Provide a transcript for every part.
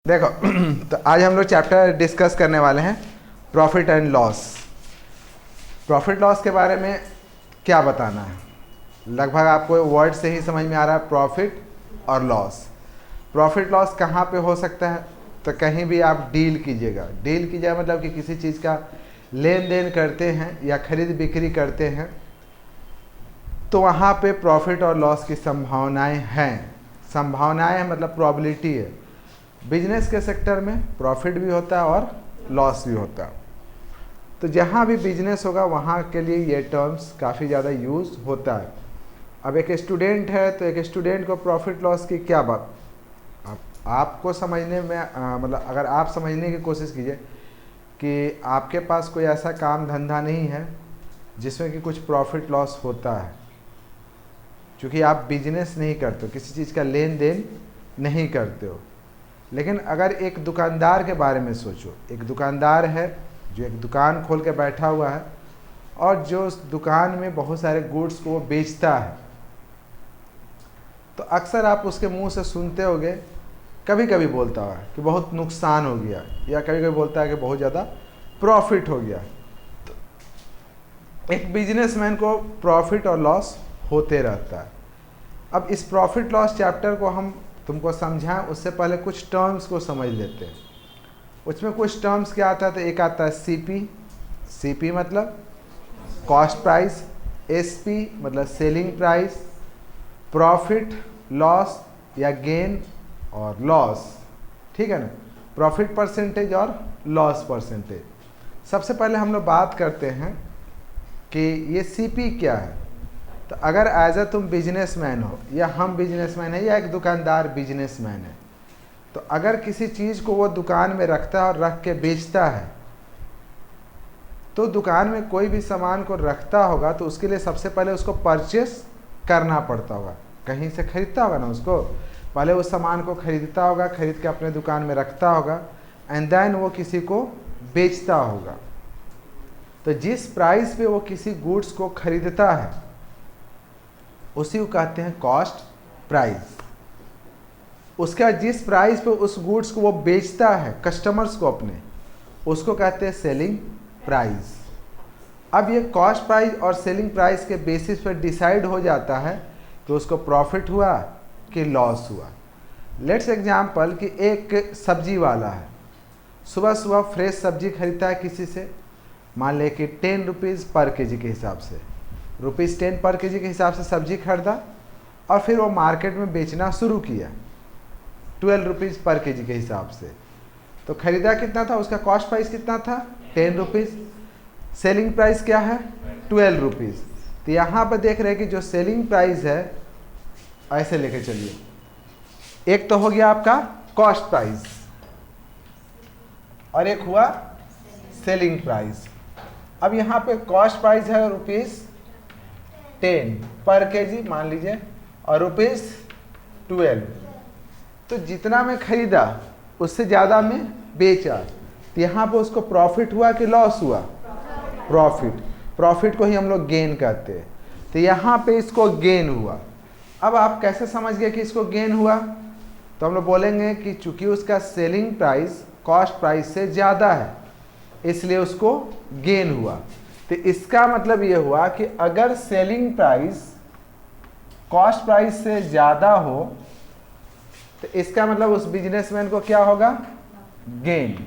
देखो तो आज हम लोग चैप्टर डिस्कस करने वाले हैं profit and loss. Profit loss के बारे में क्या बताना है, लगभग आपको वर्ड से ही समझ में आ रहा है प्रॉफिट और लॉस। प्रॉफिट लॉस कहाँ पे हो सकता है, तो कहीं भी आप डील कीजिएगा मतलब कि किसी चीज़ का लेन देन करते हैं या खरीद बिक्री करते हैं तो वहाँ पे प्रॉफिट और लॉस की संभावनाएं हैं मतलब प्रोबेबिलिटी है। बिजनेस के सेक्टर में प्रॉफिट भी होता है और लॉस भी होता है। तो जहाँ भी बिजनेस होगा वहाँ के लिए ये टर्म्स काफ़ी ज़्यादा यूज़ होता है। अब एक स्टूडेंट है तो एक स्टूडेंट को प्रॉफिट लॉस की क्या बात आपको समझने में मतलब अगर आप समझने की कोशिश कीजिए कि आपके पास कोई ऐसा काम धंधा नहीं है जिसमें कि कुछ प्रॉफिट लॉस होता है, क्योंकि आप बिजनेस नहीं करते हो, किसी चीज़ का लेन देन नहीं करते हो। लेकिन अगर एक दुकानदार के बारे में सोचो, एक दुकानदार है जो एक दुकान खोल के बैठा हुआ है और जो उस दुकान में बहुत सारे गुड्स को वो बेचता है, तो अक्सर आप उसके मुंह से सुनते होंगे, कभी कभी बोलता है कि बहुत नुकसान हो गया या कभी कभी बोलता है कि बहुत ज़्यादा प्रॉफिट हो गया। तो एक बिजनेसमैन को प्रॉफिट और लॉस होते रहता है। अब इस प्रॉफिट लॉस चैप्टर को हम तुमको समझाएं उससे पहले कुछ टर्म्स को समझ लेते हैं। उसमें कुछ टर्म्स क्या आता है, तो एक आता है सीपी मतलब कॉस्ट प्राइस, एसपी मतलब सेलिंग प्राइस, प्रॉफिट लॉस या गेन और लॉस, ठीक है ना, प्रॉफिट परसेंटेज और लॉस परसेंटेज। सबसे पहले हम लोग बात करते हैं कि ये सीपी क्या है। तो अगर एज तुम बिजनेसमैन हो या हम बिजनेसमैन है या एक दुकानदार बिजनेसमैन है, तो अगर किसी चीज़ को वो दुकान में रखता है और रख के बेचता है, तो दुकान में कोई भी सामान को रखता होगा तो उसके लिए सबसे पहले उसको परचेस करना पड़ता होगा, कहीं से खरीदता होगा ना, उसको पहले उस सामान को खरीदता होगा, खरीद के अपने दुकान में रखता होगा एंड देन वो किसी को बेचता होगा। तो जिस प्राइस पे वो किसी गुड्स को खरीदता है उसी को कहते हैं कॉस्ट प्राइस। उसका जिस प्राइस पे उस गुड्स को वो बेचता है कस्टमर्स को अपने, उसको कहते हैं सेलिंग प्राइस। अब ये कॉस्ट प्राइस और सेलिंग प्राइस के बेसिस पर डिसाइड हो जाता है कि उसको प्रॉफिट हुआ कि लॉस हुआ। लेट्स एग्जाम्पल कि एक सब्जी वाला है, सुबह सुबह फ्रेश सब्जी खरीदता है किसी से, मान ले कि 10 रुपीज़ पर केजी के हिसाब से, ₹10 पर केजी के हिसाब से सब्जी खरीदा और फिर वो मार्केट में बेचना शुरू किया 12 रुपीज़ पर केजी के हिसाब से। तो खरीदा कितना था, उसका कॉस्ट प्राइस कितना था 10 रुपीज़, सेलिंग प्राइस क्या है 12 रुपीज़। तो यहाँ पर देख रहे हैं कि जो सेलिंग प्राइस है, ऐसे लेके चलिए, एक तो हो गया आपका कॉस्ट प्राइस और एक हुआ सेलिंग प्राइस। अब यहाँ पे कॉस्ट प्राइस है ₹10 पर केजी मान लीजिए और ₹12। तो जितना मैं खरीदा उससे ज़्यादा मैं बेचा, तो यहाँ पे उसको प्रॉफिट हुआ कि लॉस हुआ, प्रॉफिट को ही हम लोग गेन कहते हैं। तो यहाँ पे इसको गेन हुआ। अब आप कैसे समझ गए कि इसको गेन हुआ, तो हम लोग बोलेंगे कि चूंकि उसका सेलिंग प्राइस कॉस्ट प्राइस से ज़्यादा है इसलिए उसको गेन हुआ। तो इसका मतलब ये हुआ कि अगर सेलिंग प्राइस कॉस्ट प्राइस से ज़्यादा हो तो इसका मतलब उस बिजनेसमैन को क्या होगा, गेन।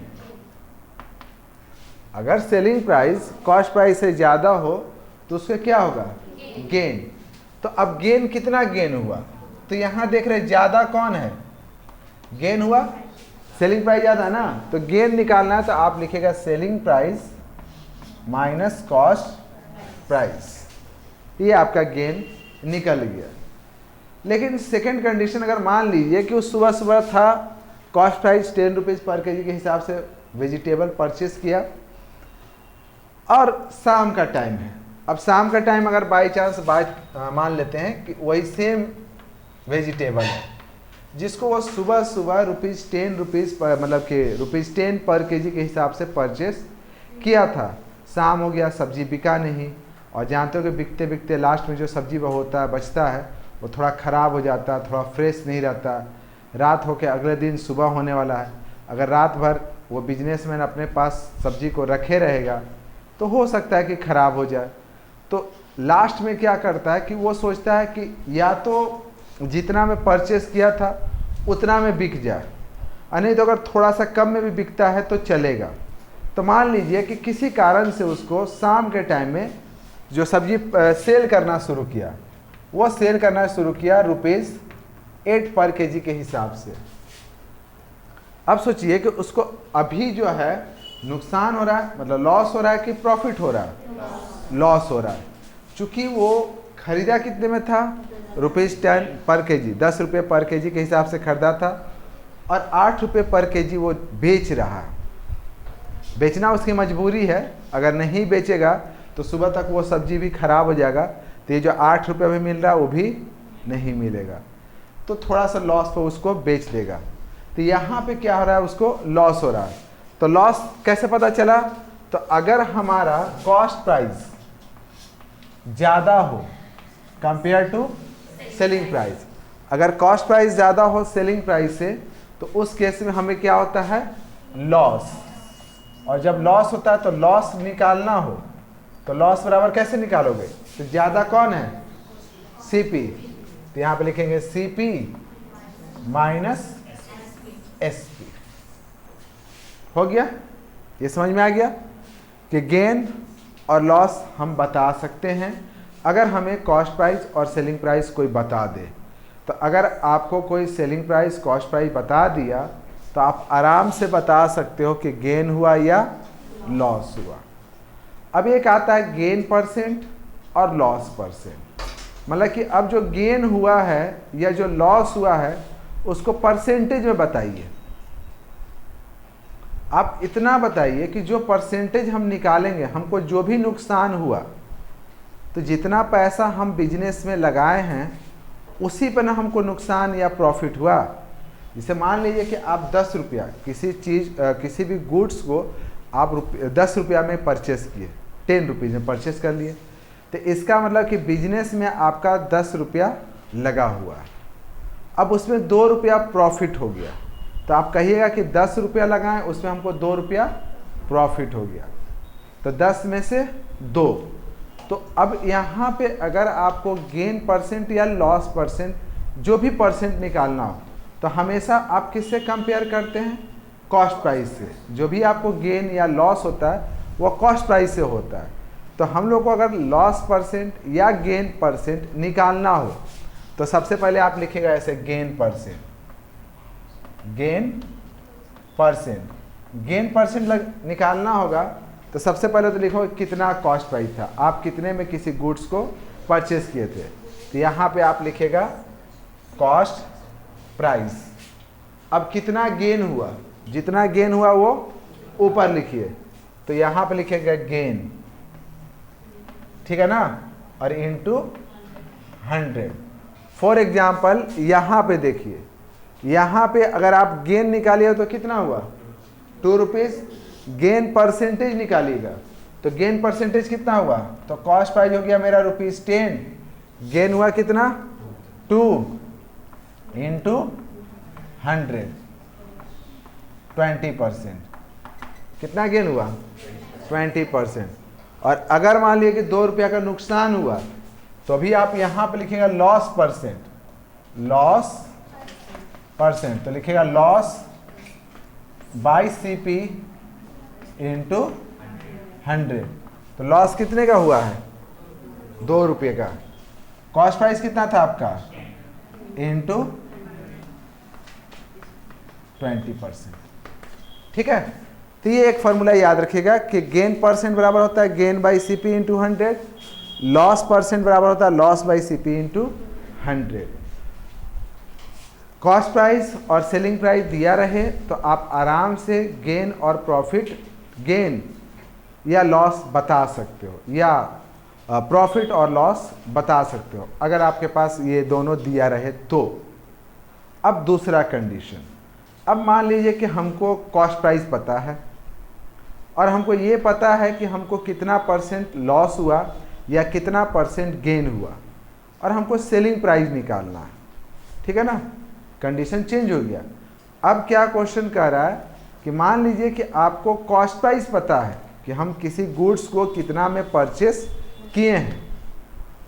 अगर सेलिंग प्राइस कॉस्ट प्राइस से ज़्यादा हो तो उसका क्या होगा, गेन। तो अब गेन कितना गेन हुआ, तो यहाँ देख रहे ज़्यादा कौन है, गेन हुआ, सेलिंग प्राइस ज़्यादा है ना। तो गेन निकालना है तो आप लिखेगा selling price minus cost price, ये आपका गेन निकल गया। लेकिन सेकंड कंडीशन, अगर मान लीजिए कि उस सुबह सुबह था कॉस्ट प्राइस 10 रुपीज़ पर केजी के हिसाब से वेजिटेबल परचेस किया और शाम का टाइम है। अब शाम का टाइम अगर बाई चांस मान लेते हैं कि वही सेम वेजिटेबल है जिसको वो सुबह सुबह ₹10 पर मतलब कि ₹10 पर केजी के हिसाब से परचेस किया था, शाम हो गया, सब्जी बिका नहीं, और जानते हो कि बिकते बिकते लास्ट में जो सब्जी वो होता है बचता है वो थोड़ा ख़राब हो जाता है, थोड़ा फ्रेश नहीं रहता, रात हो के अगले दिन सुबह होने वाला है, अगर रात भर वो बिजनेसमैन अपने पास सब्जी को रखे रहेगा तो हो सकता है कि ख़राब हो जाए। तो लास्ट में क्या करता है कि वो सोचता है कि या तो जितना मैं परचेस किया था उतना में बिक जाए, और नहीं तो अगर थोड़ा सा कम में भी बिकता है तो चलेगा। तो मान लीजिए कि किसी कारण से उसको शाम के टाइम में जो सब्जी सेल करना शुरू किया, वो सेल करना शुरू किया ₹8 पर केजी के हिसाब से। अब सोचिए कि उसको अभी जो है नुकसान हो रहा है, मतलब लॉस हो रहा है कि प्रॉफिट हो रहा है? लॉस हो रहा है। चूँकि वो खरीदा कितने में था? ₹10 पर केजी, ₹10 पर केजी के हिसाब से खरीदा था, और ₹8 पर केजी वो बेच रहा है। बेचना उसकी मजबूरी है, अगर नहीं बेचेगा तो सुबह तक वो सब्जी भी खराब हो जाएगा, तो ये जो ₹8 में मिल रहा है वो भी नहीं मिलेगा, तो थोड़ा सा लॉस पे उसको बेच देगा। तो यहाँ पे क्या हो रहा है? उसको लॉस हो रहा है। तो लॉस कैसे पता चला? तो अगर हमारा कॉस्ट प्राइस ज़्यादा हो कंपेयर टू सेलिंग प्राइस, अगर कॉस्ट प्राइस ज़्यादा हो सेलिंग प्राइस से, तो उस केस में हमें क्या होता है? लॉस। और जब लॉस होता है तो लॉस निकालना हो तो लॉस बराबर कैसे निकालोगे? तो ज़्यादा कौन है? सीपी। तो यहाँ पे लिखेंगे सीपी माइनस एसपी। हो गया? ये समझ में आ गया कि गेन और लॉस हम बता सकते हैं अगर हमें कॉस्ट प्राइस और सेलिंग प्राइस कोई बता दे। तो अगर आपको कोई सेलिंग प्राइस कॉस्ट प्राइस बता दिया तो आप आराम से बता सकते हो कि गेन हुआ या लॉस हुआ। अब एक आता है गेन परसेंट और लॉस परसेंट, मतलब कि अब जो गेन हुआ है या जो लॉस हुआ है उसको परसेंटेज में बताइए। आप इतना बताइए कि जो परसेंटेज हम निकालेंगे, हमको जो भी नुकसान हुआ, तो जितना पैसा हम बिजनेस में लगाए हैं उसी पर ना हमको नुकसान या प्रॉफिट हुआ। जैसे मान लीजिए कि आप ₹10 किसी भी गुड्स को आप ₹10 में परचेस किए, ₹10 में परचेस कर लिए, तो इसका मतलब कि बिजनेस में आपका ₹10 लगा हुआ है। अब उसमें ₹2 प्रॉफिट हो गया, तो आप कहिएगा कि ₹10 लगाएं, उसमें हमको ₹2 प्रॉफिट हो गया, तो 10 में से 2। तो अब यहाँ पे अगर आपको गेन परसेंट या लॉस परसेंट जो भी परसेंट निकालना हो तो हमेशा आप किससे कंपेयर करते हैं? कॉस्ट प्राइस से। जो भी आपको गेन या लॉस होता है वो कॉस्ट प्राइस से होता है। तो हम लोग को अगर लॉस परसेंट या गेन परसेंट निकालना हो तो सबसे पहले आप लिखेगा ऐसे गेन परसेंट। गेन परसेंट निकालना होगा तो सबसे पहले तो लिखो कितना कॉस्ट प्राइस था, आप कितने में किसी गुड्स को परचेस किए थे। तो यहाँ पे आप लिखेगा कॉस्ट प्राइस। अब कितना गेन हुआ, जितना गेन हुआ वो ऊपर लिखिए, तो यहाँ पे लिखेगा गेन, ठीक है ना, और इनटू 100। फॉर एग्जाम्पल यहाँ पे देखिए, यहाँ पे अगर आप गेन निकालिए तो कितना हुआ? ₹2। गेन परसेंटेज निकालिएगा तो गेन परसेंटेज कितना हुआ? तो कॉस्ट प्राइस हो गया मेरा ₹10, गेन हुआ कितना? 2 इंटू 100, 20%। कितना गेन हुआ? 20%। और अगर मान लीजिए कि ₹2 का नुकसान हुआ तो अभी आप यहाँ पे लिखेगा लॉस परसेंट, तो लिखेगा लॉस बाई सीपी इंटू 100। तो लॉस कितने का हुआ है? ₹2 का। कॉस्ट प्राइस कितना था आपका? इंटू 20%। ठीक है, तो ये एक फॉर्मूला याद रखिएगा कि गेन परसेंट बराबर होता है gain by CP into 100, loss percent बराबर होता है loss by CP into 100। Cost price और सेलिंग प्राइस दिया रहे तो आप आराम से गेन और प्रॉफिट, गेन या लॉस बता सकते हो, या प्रॉफिट और लॉस बता सकते हो अगर आपके पास ये दोनों दिया रहे तो। अब दूसरा कंडीशन, अब मान लीजिए कि हमको कॉस्ट प्राइस पता है और हमको ये पता है कि हमको कितना परसेंट लॉस हुआ या कितना परसेंट गेन हुआ, और हमको सेलिंग प्राइस निकालना है। ठीक है ना, कंडीशन चेंज हो गया। अब क्या क्वेश्चन कह रहा है कि मान लीजिए कि आपको कॉस्ट प्राइस पता है कि हम किसी गुड्स को कितना में परचेस किए हैं,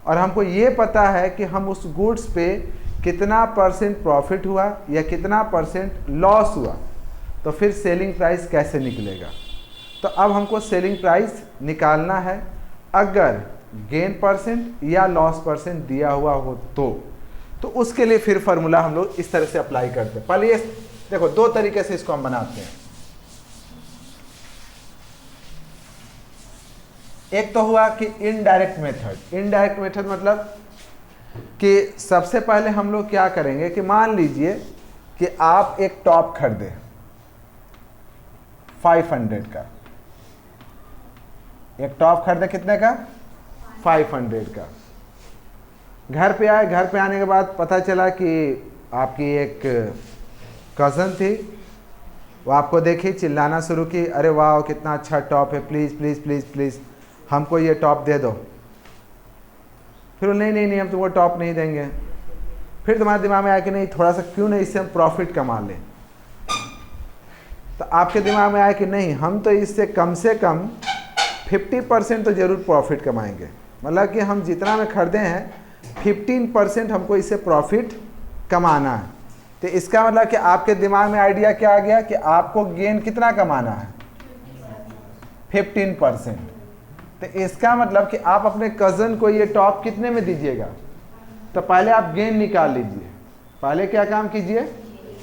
और हमको ये पता है कि हम उस गुड्स पे कितना % प्रॉफिट हुआ या कितना % लॉस हुआ, तो फिर सेलिंग प्राइस कैसे निकलेगा। तो अब हमको सेलिंग प्राइस निकालना है अगर गेन % या लॉस % दिया हुआ हो तो उसके लिए फिर फार्मूला हम लोग इस तरह से अप्लाई करते हैं। पहले ये देखो, दो तरीके से इसको हम बनाते हैं। एक तो हुआ कि इनडायरेक्ट मेथड। इनडायरेक्ट मेथड मतलब कि सबसे पहले हम लोग क्या करेंगे कि मान लीजिए कि आप एक टॉप खरीदे 500 का, एक टॉप खरीदे कितने का, 500 का। घर पे आए, घर पे आने के बाद पता चला कि आपकी एक कज़न थी, वो आपको देखी, चिल्लाना शुरू की, अरे वाह कितना अच्छा टॉप है, प्लीज़ प्लीज़ प्लीज़ प्लीज़ हमको ये टॉप दे दो। फिर वो नहीं नहीं नहीं हम तुमको टॉप नहीं देंगे। फिर तुम्हारे दिमाग में आया कि नहीं थोड़ा सा क्यों नहीं इससे हम प्रॉफिट कमा लें। तो आपके दिमाग में आया कि नहीं हम तो इससे कम से कम 50% तो ज़रूर प्रॉफिट कमाएंगे, मतलब कि हम जितना में खरीदे हैं 15% हमको इससे प्रॉफिट कमाना है। तो इसका मतलब कि आपके दिमाग में आइडिया क्या आ गया कि आपको गेन कितना कमाना है, 15%। तो इसका मतलब कि आप अपने कज़न को ये टॉप कितने में दीजिएगा। तो पहले आप गेन निकाल लीजिए। पहले क्या काम कीजिए,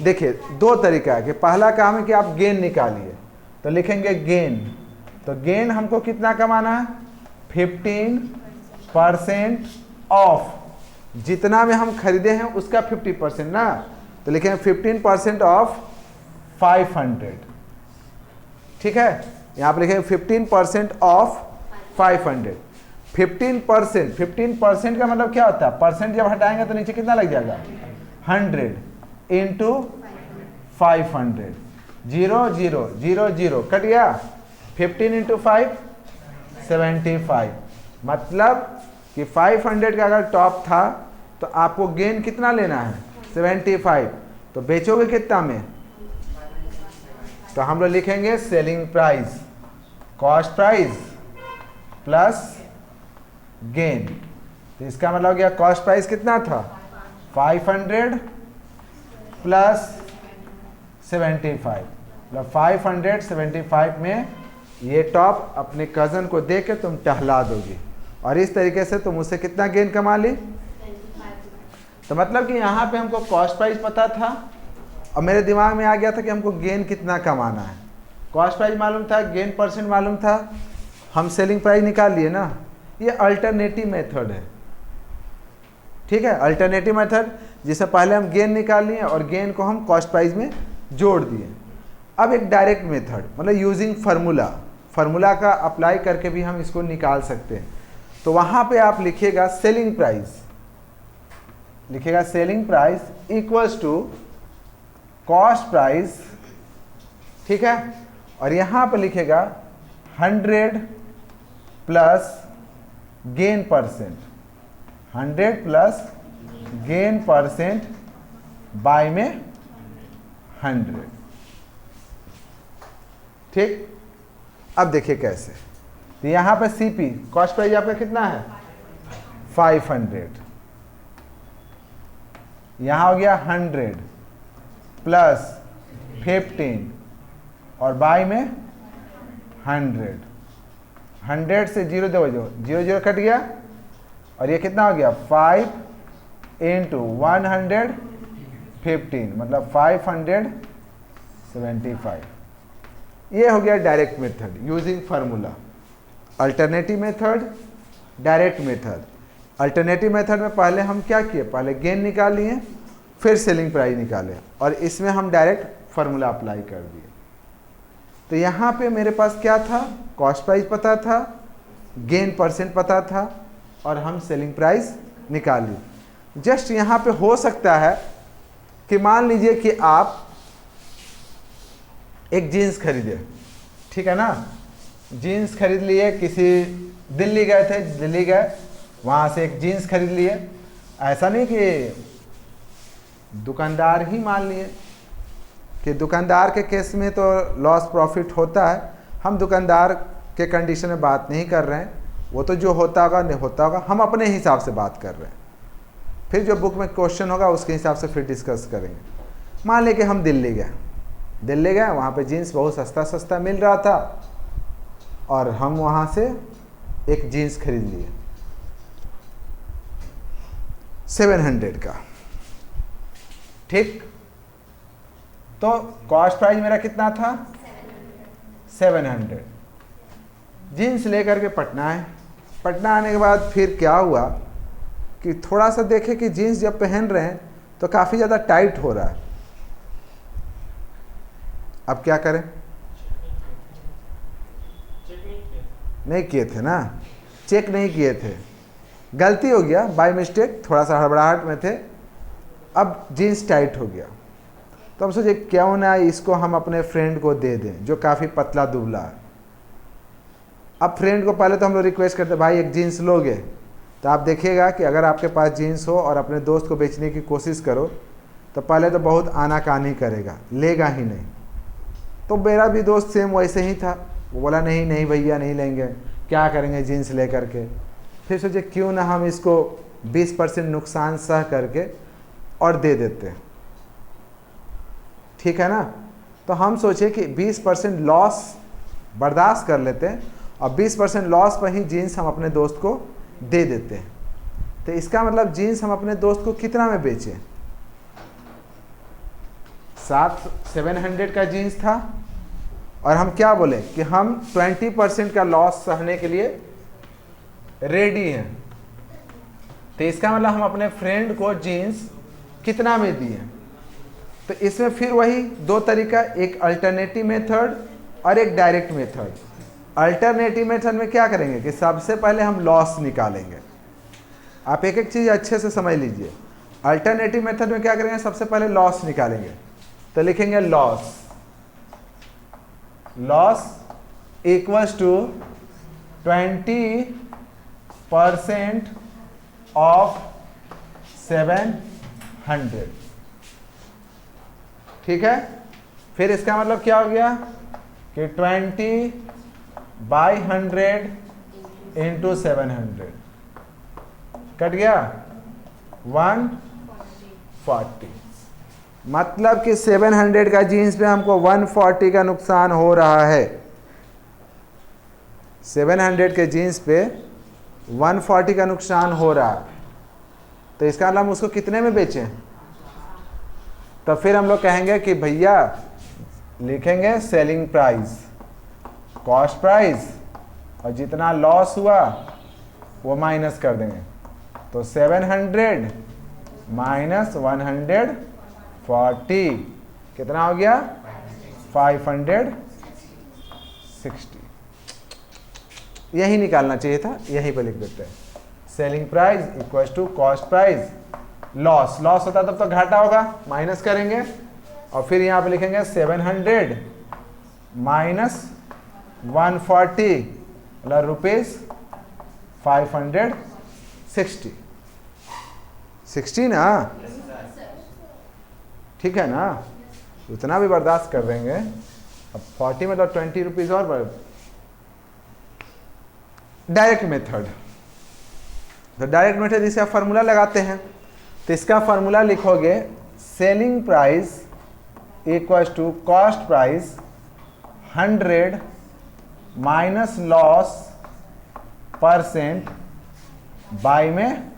देखिए दो तरीका है कि पहला काम है कि आप गेन निकालिए, तो लिखेंगे गेन। तो गेन हमको कितना कमाना है, 15% ऑफ जितना में हम खरीदे हैं उसका 50% ना। तो लिखेंगे 15% ऑफ 500, ठीक है। यहाँ पर लिखेंगे 15% ऑफ 500। 15% का मतलब क्या होता है, परसेंट जब हटाएंगे तो नीचे कितना लग जाएगा, 100 इंटू 500, 0 0 0 0 कट गया। 15 इंटू 5 75, मतलब कि 500 का अगर टॉप था तो आपको गेन कितना लेना है, 75। तो बेचोगे कितना में, तो हम लोग लिखेंगे selling price, cost price plus gain. तो इसका मतलब क्या, कॉस्ट प्राइस कितना था 500 प्लस 75, मतलब 575 में ये टॉप अपने कज़न को दे के तुम टहला दोगी, और इस तरीके से तुम उससे कितना गेन कमा ली। तो मतलब कि यहाँ पे हमको कॉस्ट प्राइस पता था और मेरे दिमाग में आ गया था कि हमको गेन कितना कमाना है। कॉस्ट प्राइस मालूम था, गेन % मालूम था, हम सेलिंग प्राइस निकाल लिए ना। ये अल्टरनेटिव मेथड है, ठीक है। अल्टरनेटिव मेथड जिससे पहले हम गेन निकाल लिए और गेन को हम कॉस्ट प्राइस में जोड़ दिए। अब एक डायरेक्ट मेथड, मतलब यूजिंग फार्मूला का अप्लाई करके भी हम इसको निकाल सकते हैं। तो वहाँ पे आप लिखिएगा सेलिंग प्राइस, लिखिएगा selling price equals to cost price, ठीक है। और यहाँ पे लिखेगा 100 plus gain %, 100 plus gain % by में 100, ठीक। अब देखिए कैसे, तो यहाँ पे सीपी कॉस्ट प्राइस आपका कितना है 500, यहाँ हो गया 100 प्लस 15 और बाय में 100, 100 से 0 दो 0 0 कट गया, और ये कितना हो गया 5 इंटू 115, मतलब 575। ये हो गया direct method using formula. Alternative method, direct method. Alternative method में पहले हम क्या किए, पहले गेन निकाल लिए फिर सेलिंग प्राइस निकाले, और इसमें हम डायरेक्ट फार्मूला अप्लाई कर दिए। तो यहाँ पे मेरे पास क्या था, कॉस्ट प्राइस पता था, गेन % पता था, और हम सेलिंग प्राइस निकाल ली। जस्ट यहाँ पे हो सकता है कि मान लीजिए कि आप एक जीन्स खरीदे, ठीक है ना। जीन्स खरीद लिए, किसी दिल्ली गए थे, दिल्ली गए, वहाँ से एक जीन्स खरीद लिए। ऐसा नहीं कि दुकानदार ही मान लिए कि दुकानदार के केस में तो लॉस प्रॉफिट होता है, हम दुकानदार के कंडीशन में बात नहीं कर रहे हैं, वो तो जो होता होगा नहीं होता होगा, हम अपने हिसाब से बात कर रहे हैं। फिर जो बुक में क्वेश्चन होगा उसके हिसाब से फिर डिस्कस करेंगे। मान लें कि हम दिल्ली गए, वहाँ पे जीन्स बहुत सस्ता मिल रहा था और हम वहाँ से एक जीन्स खरीद लिए 700 का, ठीक। तो कॉस्ट प्राइस मेरा कितना था 700। जीन्स लेकर के पटना आए, पटना आने के बाद फिर क्या हुआ कि थोड़ा सा देखे कि जीन्स जब पहन रहे हैं तो काफ़ी ज़्यादा टाइट हो रहा है। अब क्या करें, नहीं किए थे ना, चेक नहीं किए थे, गलती हो गया बाय मिस्टेक, थोड़ा सा हड़बड़ाहट में थे। अब जीन्स टाइट हो गया तो हम सोचे क्यों ना इसको हम अपने फ्रेंड को दे दें जो काफ़ी पतला दुबला है। अब फ्रेंड को पहले तो हम लोग रिक्वेस्ट करते भाई एक जीन्स लोगे, तो आप देखिएगा कि अगर आपके पास जीन्स हो और अपने दोस्त को बेचने की कोशिश करो तो पहले तो बहुत आनाकानी करेगा, लेगा ही नहीं। तो मेरा भी दोस्त सेम वैसे ही था, वो बोला नहीं नहीं भैया नहीं लेंगे, क्या करेंगे जीन्स ले करके। फिर सोचे क्यों ना हम इसको 20% नुकसान सह करके और दे देते, ठीक है ना। तो हम सोचे कि 20% लॉस बर्दाश्त कर लेते हैं और 20% लॉस पर ही जीन्स हम अपने दोस्त को दे देते हैं। तो इसका मतलब जीन्स हम अपने दोस्त को कितना में बेचें, 700 का जीन्स था और हम क्या बोले कि हम 20% का लॉस सहने के लिए रेडी हैं। तो इसका मतलब हम अपने फ्रेंड को जीन्स कितना में दिए। तो इसमें फिर वही दो तरीका, एक अल्टरनेटिव मेथड और एक डायरेक्ट मेथड। अल्टरनेटिव मेथड में क्या करेंगे कि सबसे पहले हम लॉस निकालेंगे। आप एक एक चीज़ अच्छे से समझ लीजिए। अल्टरनेटिव मेथड में क्या करेंगे, सबसे पहले लॉस निकालेंगे। तो लिखेंगे लॉस इक्वल्स टू 20% ऑफ 700, ठीक है। फिर इसका मतलब क्या हो गया कि 20/100 इंटू 700 कट गया 140। मतलब कि 700 का जीन्स पे हमको 140 का नुकसान हो रहा है। 700 के जीन्स पे 140 का नुकसान हो रहा है। तो इसका मतलब हम उसको कितने में बेचें। तो फिर हम लोग कहेंगे कि भैया लिखेंगे सेलिंग प्राइस, कॉस्ट प्राइस और जितना लॉस हुआ वो माइनस कर देंगे। तो 700 माइनस 140 कितना हो गया 560। यही निकालना चाहिए था, यहीं पर लिख देते हैं। Selling price equals to cost price, loss होता तब तो घाटा होगा, माइनस करेंगे और फिर यहाँ पे लिखेंगे 700 माइनस 140 मतलब रुपीज 560 ना, ठीक है ना। उतना भी बर्दाश्त कर देंगे। अब 40 में तो 20 रुपीज़ और। डायरेक्ट मेथड, तो डायरेक्ट मेथड इसका फार्मूला लगाते हैं। तो इसका फार्मूला लिखोगे selling price equals to cost price 100 minus loss percent by में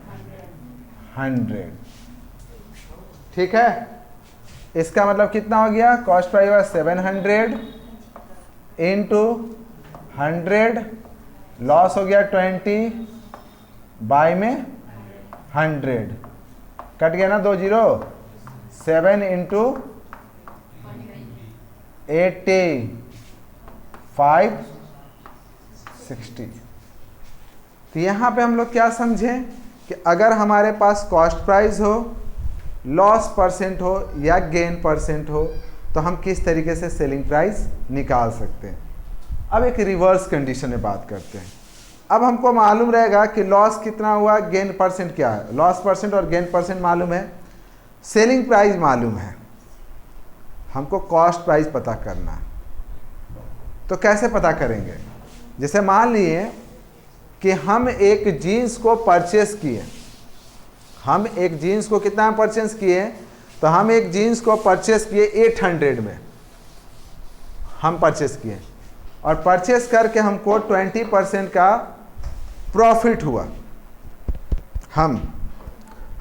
100, ठीक है। इसका मतलब कितना हो गया, कॉस्ट प्राइस हुआ 700 इंटू 100, लॉस हो गया 20 बाय में 100, कट गया ना 2 जीरो, 7 इंटू 80 560। तो यहाँ पे हम लोग क्या समझें कि अगर हमारे पास कॉस्ट प्राइस हो, लॉस परसेंट हो या गेन परसेंट हो तो हम किस तरीके से सेलिंग प्राइस निकाल सकते हैं। अब एक रिवर्स कंडीशन में बात करते हैं। अब हमको मालूम रहेगा कि लॉस कितना हुआ, गेन परसेंट क्या है। लॉस परसेंट और गेन परसेंट मालूम है, सेलिंग प्राइस मालूम है। हमको कॉस्ट प्राइस पता करना है। तो कैसे पता करेंगे? जैसे मान लिए कि हम एक जीन्स को परचेस किए, हम एक जीन्स को कितना में परचेस किए? तो हम एक जीन्स को परचेस किए 800 में हम परचेस किए, और परचेस करके हमको 20% का प्रॉफिट हुआ।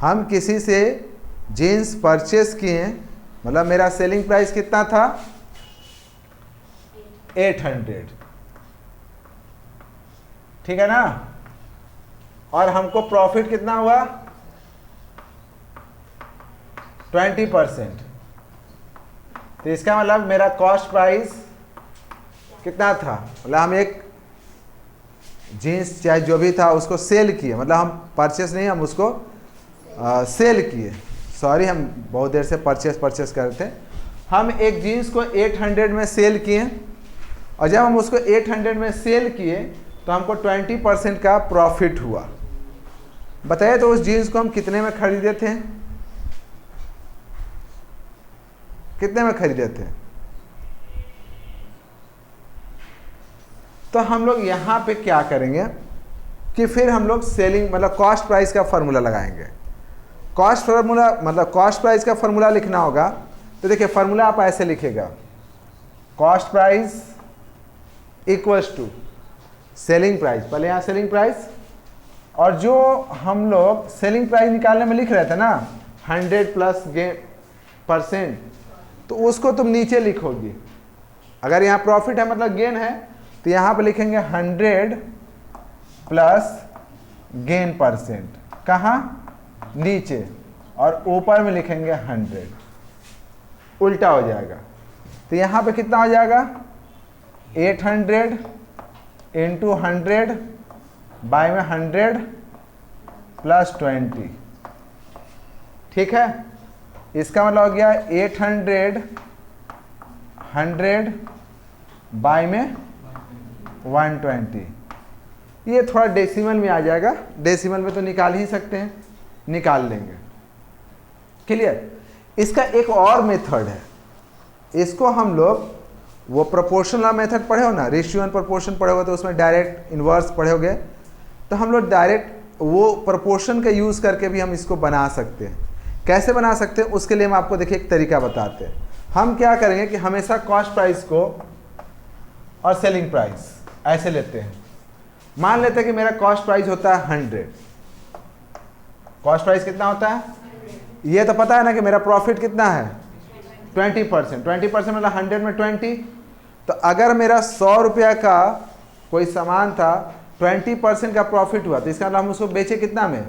हम किसी से जीन्स परचेस किए, मतलब मेरा सेलिंग प्राइस कितना था? 800, ठीक है ना? और हमको प्रॉफिट कितना हुआ? 20%। तो इसका मतलब मेरा कॉस्ट प्राइस कितना था? मतलब हम एक जीन्स चाहे जो भी था उसको सेल किए, मतलब हम परचेस नहीं, हम उसको सेल किए। सॉरी, हम बहुत देर से परचेस कर रहे थे। हम एक जीन्स को 800 में सेल किए, और जब हम उसको 800 में सेल किए तो हमको 20% का प्रॉफिट हुआ। बताइए तो उस जीन्स को हम कितने में खरीदे थे? कितने में खरीदे थे? तो हम लोग यहाँ पे क्या करेंगे कि फिर हम लोग सेलिंग मतलब कॉस्ट प्राइस का फॉर्मूला लगाएंगे। कॉस्ट फार्मूला मतलब कॉस्ट प्राइस का फॉर्मूला लिखना होगा। तो देखिए फॉर्मूला आप ऐसे लिखेगा, cost price equals to selling price. पहले यहाँ सेलिंग प्राइस, और जो हम लोग सेलिंग प्राइस निकालने में लिख रहे थे ना 100 प्लस %, तो उसको तुम नीचे लिखोगी। अगर यहाँ प्रॉफिट है मतलब गेन है, तो यहाँ पे लिखेंगे 100 प्लस गेन %। कहाँ? नीचे। और ऊपर में लिखेंगे 100, उल्टा हो जाएगा। तो यहाँ पे कितना हो जाएगा? 800 इंटू 100 बाय में 100 प्लस 20, ठीक है? इसका मतलब हो गया 800 100 बाय में 120। ये थोड़ा डेसिमल में आ जाएगा, डेसिमल में तो निकाल ही सकते हैं, निकाल लेंगे। क्लियर? इसका एक और मेथड है, इसको हम लोग वो प्रोपोर्शनल मेथड पढ़े हो ना, रेशियो एंड प्रोपोर्शन पढ़े हो, तो उसमें डायरेक्ट इन्वर्स पढ़े होगे। तो हम लोग डायरेक्ट वो प्रोपोर्शन का यूज़ करके भी हम इसको बना सकते हैं। कैसे बना सकते हैं उसके लिए हम आपको देखिए एक तरीका बताते हैं। हम क्या करेंगे कि हमेशा कॉस्ट प्राइस को और सेलिंग प्राइस ऐसे लेते हैं। मान लेते हैं कि मेरा कॉस्ट प्राइस होता है 100। कॉस्ट प्राइस कितना होता है? ये तो पता है ना कि मेरा प्रॉफिट कितना है? 20%। 20% मतलब 100 में 20। तो अगर मेरा 100 रुपया का कोई सामान था, 20% का प्रॉफिट हुआ, तो इसका मतलब हम उसको बेचे कितना में?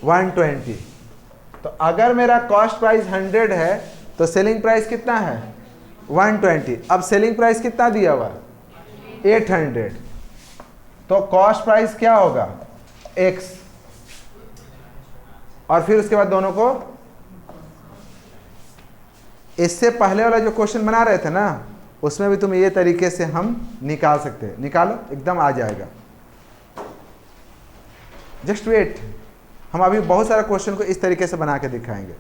120। तो अगर मेरा कॉस्ट प्राइस 100 है तो सेलिंग प्राइस कितना है? 120। अब सेलिंग प्राइस कितना दिया हुआ? 800। तो कॉस्ट प्राइस क्या होगा? x। और फिर उसके बाद दोनों को, इससे पहले वाला जो क्वेश्चन बना रहे थे ना, उसमें भी तुम ये तरीके से हम निकाल सकते हैं। निकालो, एकदम आ जाएगा। जस्ट वेट, हम अभी बहुत सारा क्वेश्चन को इस तरीके से बना के दिखाएंगे।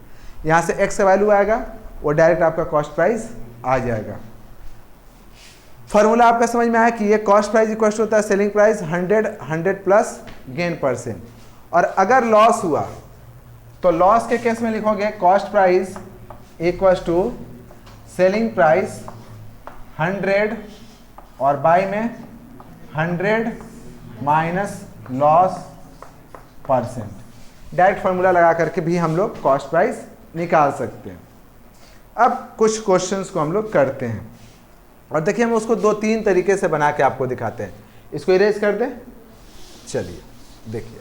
यहाँ से x का वैल्यू आएगा, वो डायरेक्ट आपका कॉस्ट प्राइस आ जाएगा। फॉर्मूला आपका समझ में आया कि ये कॉस्ट प्राइस इक्वल होता है सेलिंग प्राइस 100 प्लस गेन %। और अगर लॉस हुआ तो लॉस के केस में लिखोगे cost price equals to selling price 100 और बाय में 100 माइनस लॉस %। डायरेक्ट फार्मूला लगा करके भी हम लोग कॉस्ट प्राइस निकाल सकते हैं। अब कुछ क्वेश्चंस को हम लोग करते हैं, और देखिए हम उसको 2-3 तरीके से बना के आपको दिखाते हैं। इसको इरेज कर दें। चलिए देखिए,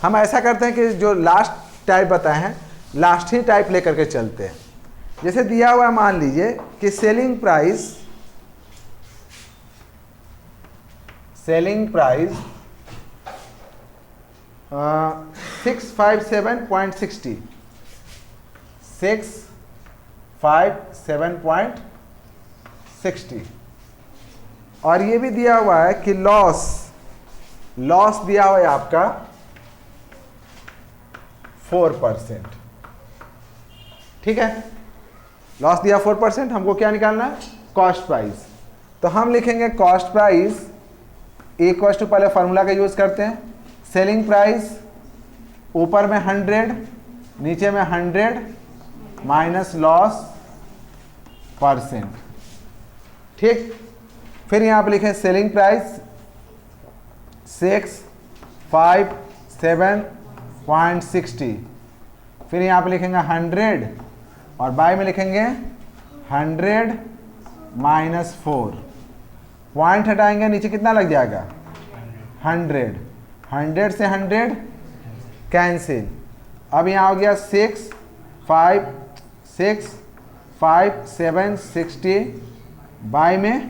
हम ऐसा करते हैं कि जो लास्ट टाइप बताए हैं, लास्ट ही टाइप लेकर के चलते हैं। जैसे दिया हुआ मान लीजिए कि सेलिंग प्राइस 657.60 657.60। और ये भी दिया हुआ है कि लॉस दिया हुआ है आपका 4%। ठीक है? लॉस दिया 4%, हमको क्या निकालना है, कॉस्ट प्राइस। तो हम लिखेंगे कॉस्ट प्राइस इक्वल टू, पहले फार्मूला का यूज़ करते हैं, सेलिंग प्राइस ऊपर में 100, नीचे में 100 माइनस लॉस %। ठीक, फिर यहाँ पे लिखें सेलिंग प्राइस 657.60, फिर यहाँ पे लिखेंगे 100 और बाय में लिखेंगे 100 माइनस 4, पॉइंट हटाएंगे नीचे कितना लग जाएगा 100, 100 से 100 कैंसिल। अब यहाँ हो गया 65760 बाय में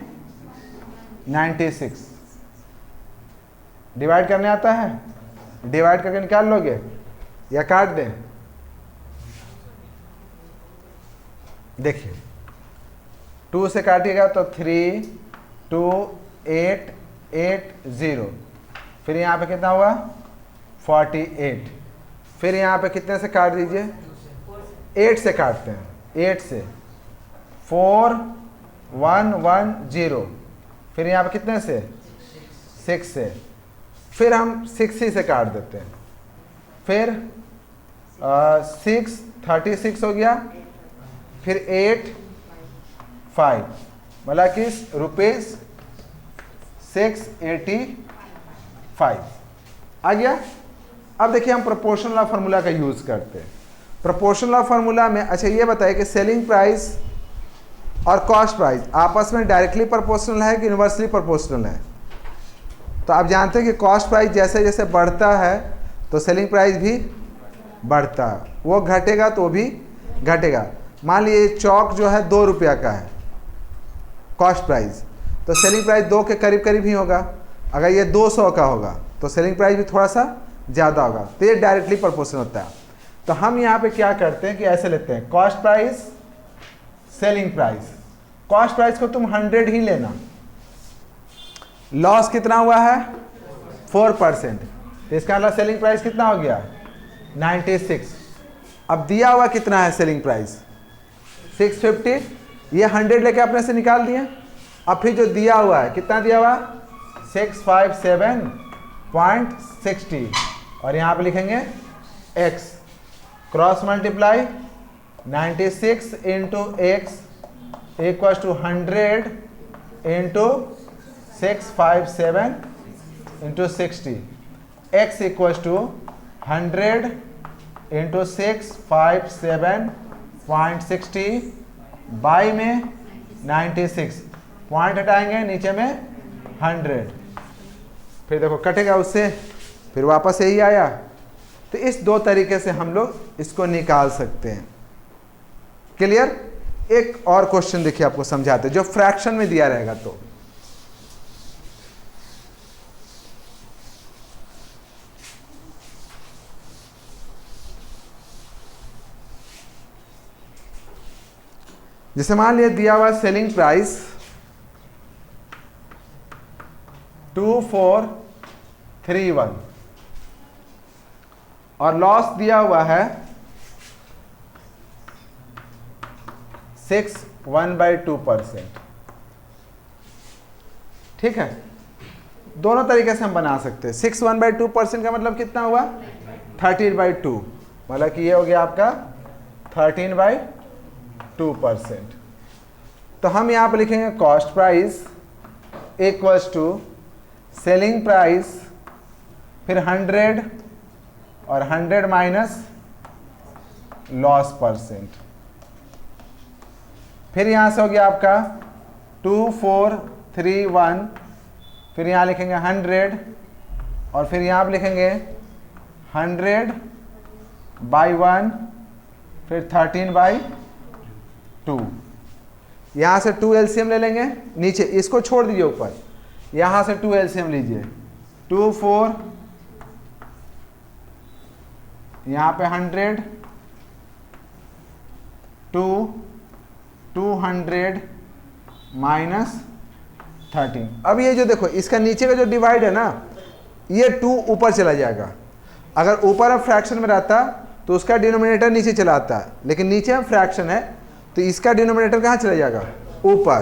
96, डिवाइड करने आता है, डिवाइड करके निकाल लोगे या काट दें। देखिए 2 से काटिएगा तो 32880, फिर यहाँ पे कितना हुआ 48, फिर यहाँ पे कितने से काट दीजिए, 8 से काटते हैं, 8 से 4110, फिर यहाँ पे कितने से 6 से, फिर हम 6 ही से काट देते हैं, फिर 636 हो गया, फिर 85, मतलब कि ₹685 आ गया। अब देखिए हम प्रोपोर्शनल ऑफ फार्मूला का यूज़ करते हैं। प्रोपोर्शनल ऑफ फार्मूला में, अच्छा ये बताइए कि सेलिंग प्राइस और कॉस्ट प्राइस आपस में डायरेक्टली प्रोपोर्शनल है कि इन्वर्सली प्रोपोर्शनल है। तो आप जानते हैं कि कॉस्ट प्राइस जैसे जैसे बढ़ता है तो सेलिंग प्राइस भी बढ़ता है, वो घटेगा तो वो भी घटेगा। मान लीजिए चौक जो है 2 रुपया का है कॉस्ट प्राइस, तो सेलिंग प्राइस 2 के करीब करीब ही होगा। अगर ये 200 का होगा तो सेलिंग प्राइस भी थोड़ा सा ज़्यादा होगा, तो ये डायरेक्टली प्रोपोर्शनल होता है। तो हम यहाँ पे क्या करते हैं कि ऐसे लेते हैं cost price selling price, cost price को तुम 100 ही लेना, लॉस कितना हुआ है 4%, तो इसका मतलब सेलिंग प्राइस कितना हो गया 96। अब दिया हुआ कितना है सेलिंग प्राइस 650, ये 100 लेके अपने से निकाल दिए। अब फिर जो दिया हुआ है कितना दिया हुआ 657.60 और यहाँ पे लिखेंगे x, cross multiply 96 into x equal to 100 into 657 into 60, x equal to 100 into 657.60 by में 96, पॉइंट हटाएंगे नीचे में 100, फिर देखो कटेगा उससे, फिर वापस यही आया। तो इस 2 तरीके से हम लोग इसको निकाल सकते हैं। क्लियर। एक और क्वेश्चन देखिए आपको समझाते जो फ्रैक्शन में दिया रहेगा। तो जैसे मान लिया दिया हुआ सेलिंग प्राइस 2431 और लॉस दिया हुआ है 6.1/2%। ठीक है, दोनों तरीके से हम बना सकते हैं। 6.1/2% का मतलब कितना हुआ 13/2, मतलब कि ये हो गया आपका 13/2%। तो हम यहाँ पे लिखेंगे cost price equals to selling price, फिर 100 और 100 माइनस लॉस %। फिर यहाँ से हो गया आपका 2431, फिर यहाँ लिखेंगे 100 और फिर यहाँ पे लिखेंगे 100/1, फिर 13/2। यहाँ से 2 एलसीएम ले लेंगे, नीचे इसको छोड़ दीजिए, ऊपर यहाँ से 2 एलसीएम लीजिए, 2 4, यहाँ पे 100, 200 माइनस 13। अब ये जो देखो इसका नीचे का जो डिवाइड है ना, ये 2 ऊपर चला जाएगा। अगर ऊपर अब फ्रैक्शन में रहता तो उसका डिनोमिनेटर नीचे चला आता है, लेकिन नीचे हम फ्रैक्शन है तो इसका डिनोमिनेटर कहाँ चला जाएगा, ऊपर।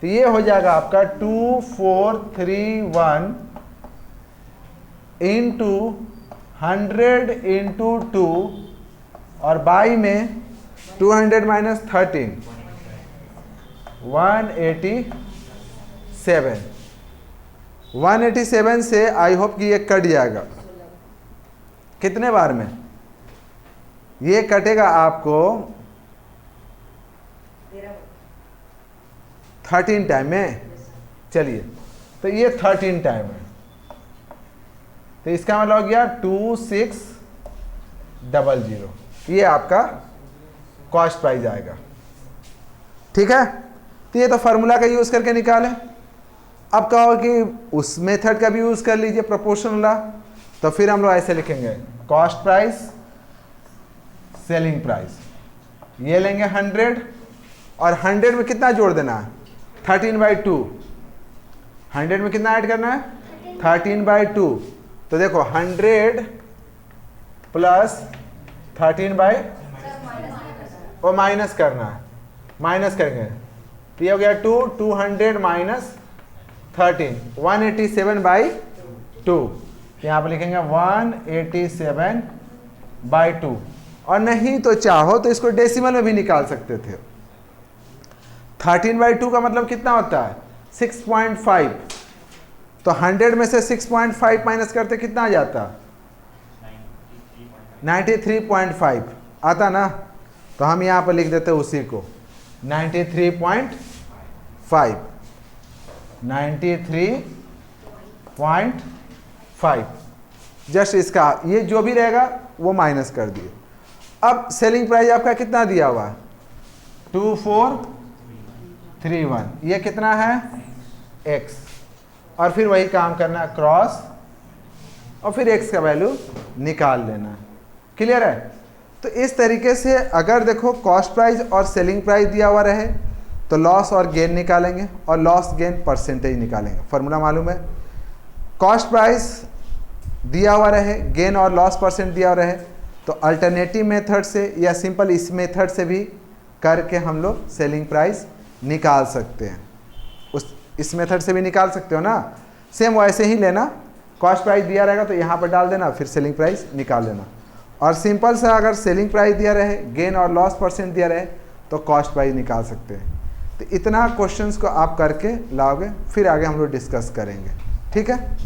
तो ये हो जाएगा आपका 2431 इंटू 100 इंटू 2 और बाई में 200 माइनस 13 187। 187 से आई होप कि ये कट जाएगा। कितने बार में ये कटेगा आपको, 13 टाइम में। चलिए, तो ये 13 टाइम है, तो इसका मतलब हो गया 2600। ये आपका कॉस्ट प्राइस आएगा। ठीक है, तो ये तो फार्मूला का यूज करके निकाले। अब कहो कि उस मेथड का भी यूज कर लीजिए, प्रोपोर्शनल ला। तो फिर हम लोग ऐसे लिखेंगे, कॉस्ट प्राइस सेलिंग प्राइस, ये लेंगे 100 और 100 में कितना जोड़ देना है, 13/2। 100 में कितना ऐड करना है, 13/2। तो देखो 100 प्लस 13 वो माइनस करना है, माइनस करेंगे तो ये हो गया 200 माइनस 13 187/2। यहाँ पर लिखेंगे 187/2। और नहीं तो चाहो तो इसको डेसिमल में भी निकाल सकते थे। 13/2 का मतलब कितना होता है, 6.5। तो 100 में से 6.5 माइनस करते कितना आ जाता, 93.5 आता ना। तो हम यहाँ पर लिख देते उसी को 93.5 93.5। जस्ट इसका ये जो भी रहेगा वो माइनस कर दिए। अब सेलिंग प्राइस आपका कितना दिया हुआ है, 2431। ये कितना है, x। और फिर वही काम करना है, क्रॉस, और फिर x का वैल्यू निकाल लेना है। क्लियर है। तो इस तरीके से अगर देखो कॉस्ट प्राइस और सेलिंग प्राइस दिया हुआ रहे तो लॉस और गेन निकालेंगे, और लॉस गेन परसेंटेज निकालेंगे। फॉर्मूला मालूम है, कॉस्ट प्राइस दिया हुआ रहे, गेन और लॉस परसेंट दिया हुआ रहे, तो अल्टरनेटिव मेथड से या सिंपल इस मेथड से भी करके हम लोग सेलिंग प्राइस निकाल सकते हैं। इस मेथड से भी निकाल सकते हो ना, सेम वैसे ही लेना। कॉस्ट प्राइस दिया रहेगा तो यहाँ पर डाल देना, फिर सेलिंग प्राइस निकाल लेना। और सिंपल सा अगर सेलिंग प्राइस दिया रहे, गेन और लॉस परसेंट दिया रहे, तो कॉस्ट प्राइस निकाल सकते हैं। तो इतना क्वेश्चंस को आप करके लाओगे, फिर आगे हम लोग डिस्कस करेंगे। ठीक है।